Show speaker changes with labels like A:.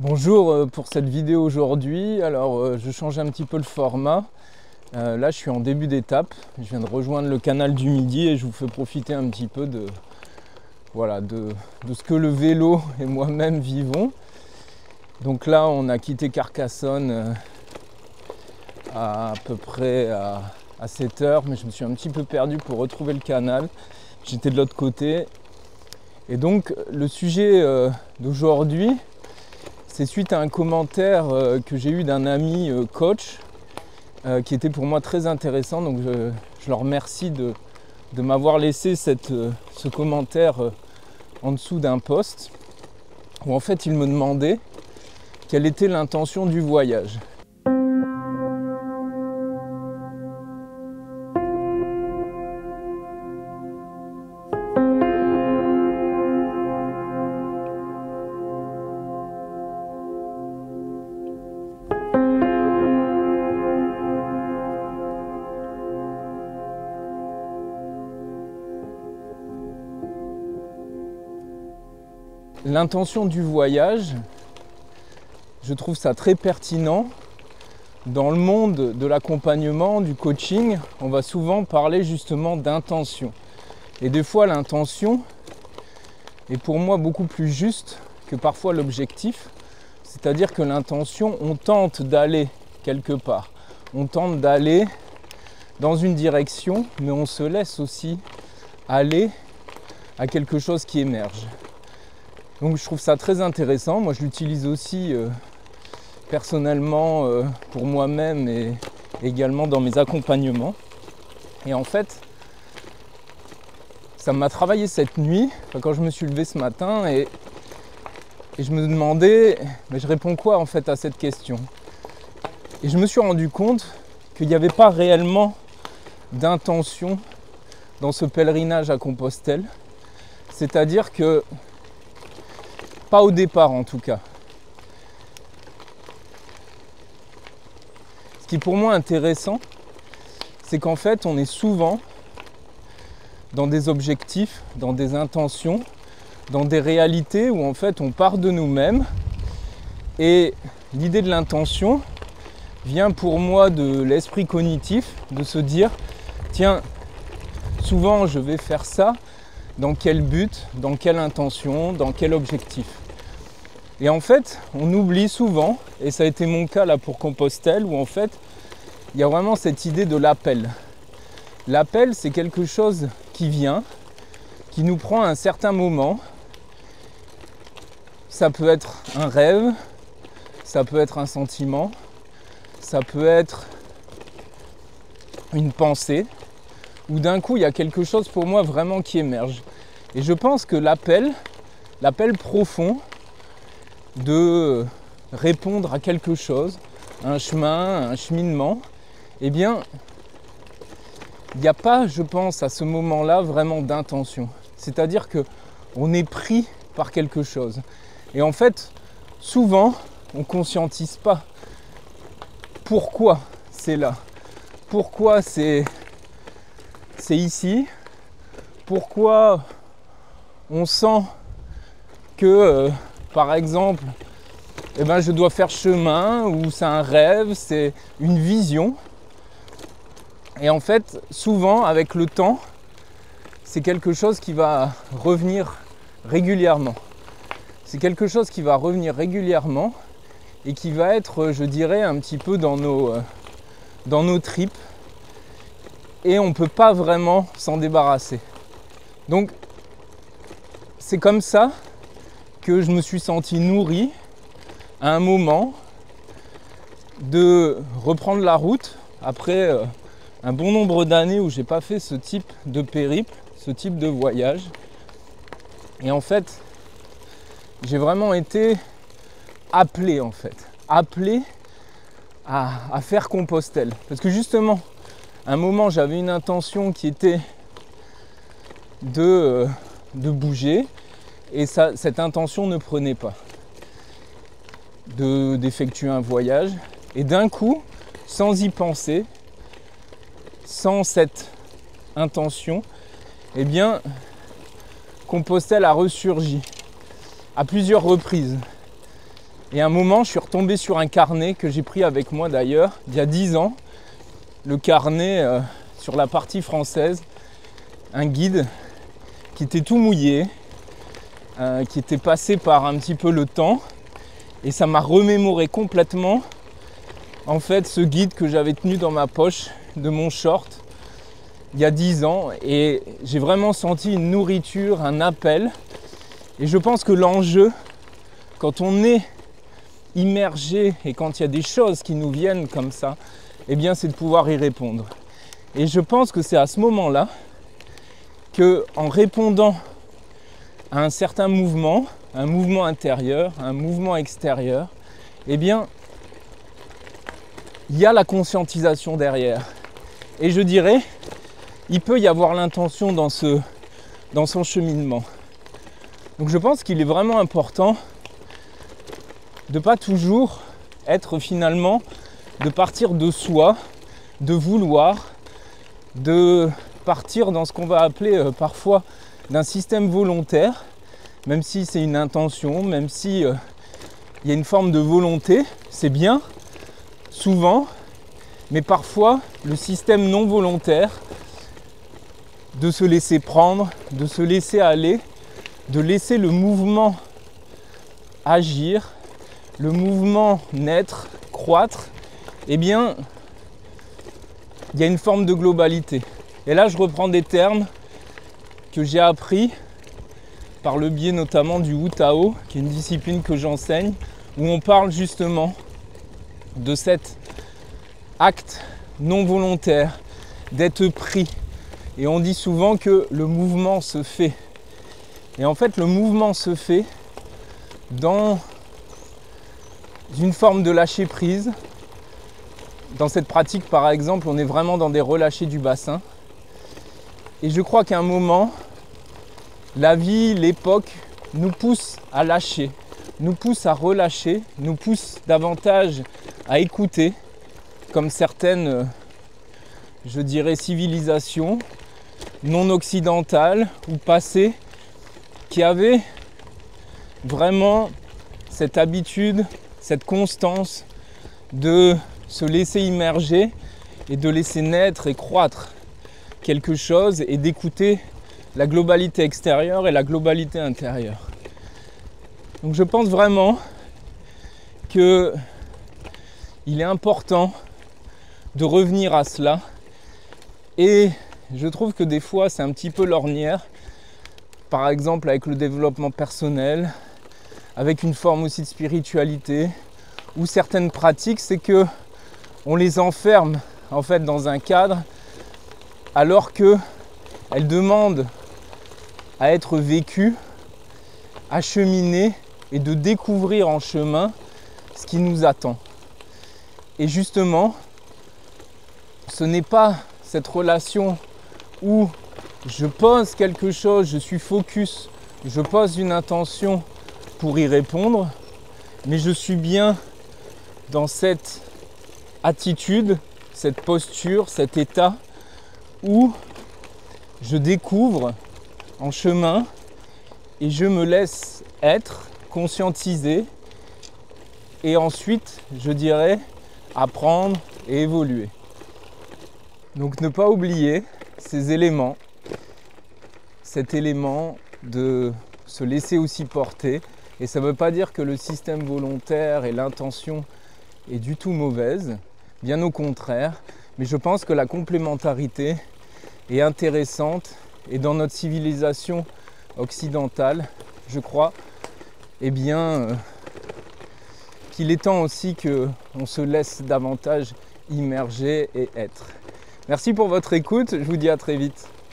A: Bonjour pour cette vidéo aujourd'hui. Alors je change un petit peu le format. Là je suis en début d'étape. Je viens de rejoindre le canal du Midi et je vous fais profiter un petit peu de ce que le vélo et moi-même vivons. Donc là on a quitté Carcassonne à peu près à 7 h, mais je me suis un petit peu perdu pour retrouver le canal. J'étais de l'autre côté. Et donc le sujet d'aujourd'hui, c'est suite à un commentaire que j'ai eu d'un ami coach qui était pour moi très intéressant. Donc je leur remercie de m'avoir laissé ce commentaire en dessous d'un post où en fait il me demandait quelle était l'intention du voyage. L'intention du voyage, je trouve ça très pertinent. Dans le monde de l'accompagnement, du coaching, on va souvent parler justement d'intention. Et des fois, l'intention est pour moi beaucoup plus juste que parfois l'objectif. C'est-à-dire que l'intention, on tente d'aller quelque part. On tente d'aller dans une direction, mais on se laisse aussi aller à quelque chose qui émerge. Donc je trouve ça très intéressant. Moi je l'utilise aussi personnellement pour moi-même et également dans mes accompagnements. Et en fait, ça m'a travaillé cette nuit, quand je me suis levé ce matin, et je me demandais, mais je réponds quoi en fait à cette question? Et je me suis rendu compte qu'il n'y avait pas réellement d'intention dans ce pèlerinage à Compostelle. C'est-à-dire que pas au départ en tout cas. Ce qui est pour moi intéressant, c'est qu'en fait on est souvent dans des objectifs, dans des intentions, dans des réalités où en fait on part de nous-mêmes. Et l'idée de l'intention vient pour moi de l'esprit cognitif, de se dire tiens, souvent je vais faire ça, dans quel but, dans quelle intention, dans quel objectif. Et en fait, on oublie souvent, et ça a été mon cas là pour Compostelle, où en fait, il y a vraiment cette idée de l'appel. L'appel, c'est quelque chose qui vient, qui nous prend à un certain moment. Ça peut être un rêve, ça peut être un sentiment, ça peut être une pensée, où d'un coup, il y a quelque chose pour moi vraiment qui émerge. Et je pense que l'appel profond, de répondre à quelque chose, un chemin, un cheminement, eh bien, il n'y a pas, je pense, à ce moment-là, vraiment d'intention. C'est-à-dire qu'on est pris par quelque chose. Et en fait, souvent, on ne conscientise pas pourquoi c'est là, pourquoi c'est ici, pourquoi on sent que par exemple, je dois faire chemin, ou c'est un rêve, c'est une vision. Et en fait, souvent, avec le temps, c'est quelque chose qui va revenir régulièrement. C'est quelque chose qui va revenir régulièrement et qui va être, je dirais, un petit peu dans nos tripes. Et on ne peut pas vraiment s'en débarrasser. Donc, c'est comme ça que je me suis senti nourri à un moment de reprendre la route après un bon nombre d'années où j'ai pas fait ce type de périple, ce type de voyage. Et en fait, j'ai vraiment été appelé à faire Compostelle. Parce que justement, à un moment, j'avais une intention qui était de bouger. Et cette intention ne prenait pas d'effectuer un voyage. Et d'un coup, sans y penser, sans cette intention, eh bien, Compostelle a ressurgi à plusieurs reprises. Et à un moment, je suis retombé sur un carnet que j'ai pris avec moi d'ailleurs, il y a 10 ans. Le carnet sur la partie française, un guide qui était tout mouillé, qui était passé par un petit peu le temps. Et ça m'a remémoré complètement, en fait, ce guide que j'avais tenu dans ma poche de mon short il y a 10 ans. Et j'ai vraiment senti une nourriture, un appel. Et je pense que l'enjeu, quand on est immergé et quand il y a des choses qui nous viennent comme ça, eh bien, c'est de pouvoir y répondre. Et je pense que c'est à ce moment-là que, en répondant à un certain mouvement, un mouvement intérieur, un mouvement extérieur, eh bien, il y a la conscientisation derrière. Et je dirais, il peut y avoir l'intention dans son cheminement. Donc je pense qu'il est vraiment important de ne pas toujours être finalement, de partir de soi, de vouloir, de partir dans ce qu'on va appeler parfois d'un système volontaire, même si c'est une intention, même si il y a une forme de volonté, c'est bien, souvent, mais parfois le système non volontaire, de se laisser prendre, de se laisser aller, de laisser le mouvement agir, le mouvement naître, croître, eh bien, il y a une forme de globalité. Et là, je reprends des termes que j'ai appris par le biais notamment du Wu Tao, qui est une discipline que j'enseigne, où on parle justement de cet acte non volontaire, d'être pris. Et on dit souvent que le mouvement se fait. Et en fait, le mouvement se fait dans une forme de lâcher prise. Dans cette pratique, par exemple, on est vraiment dans des relâchés du bassin. Et je crois qu'à un moment, la vie, l'époque, nous pousse à lâcher, nous pousse à relâcher, nous pousse davantage à écouter, comme certaines, je dirais, civilisations non occidentales ou passées, qui avaient vraiment cette habitude, cette constance de se laisser immerger et de laisser naître et croître quelque chose et d'écouter la globalité extérieure et la globalité intérieure. Donc je pense vraiment qu'il est important de revenir à cela, et je trouve que des fois c'est un petit peu l'ornière, par exemple avec le développement personnel, avec une forme aussi de spiritualité, ou certaines pratiques, c'est que on les enferme en fait dans un cadre alors qu'elles demandent à être vécues, à cheminer et de découvrir en chemin ce qui nous attend. Et justement, ce n'est pas cette relation où je pose quelque chose, je suis focus, je pose une intention pour y répondre, mais je suis bien dans cette attitude, cette posture, cet état où je découvre en chemin et je me laisse être, conscientiser, et ensuite, je dirais, apprendre et évoluer. Donc ne pas oublier ces éléments, cet élément de se laisser aussi porter. Et ça ne veut pas dire que le système volontaire et l'intention est du tout mauvaise, bien au contraire, mais je pense que la complémentarité est intéressante, et dans notre civilisation occidentale, je crois, eh bien, qu'il est temps aussi qu'on se laisse davantage immerger et être. Merci pour votre écoute, je vous dis à très vite.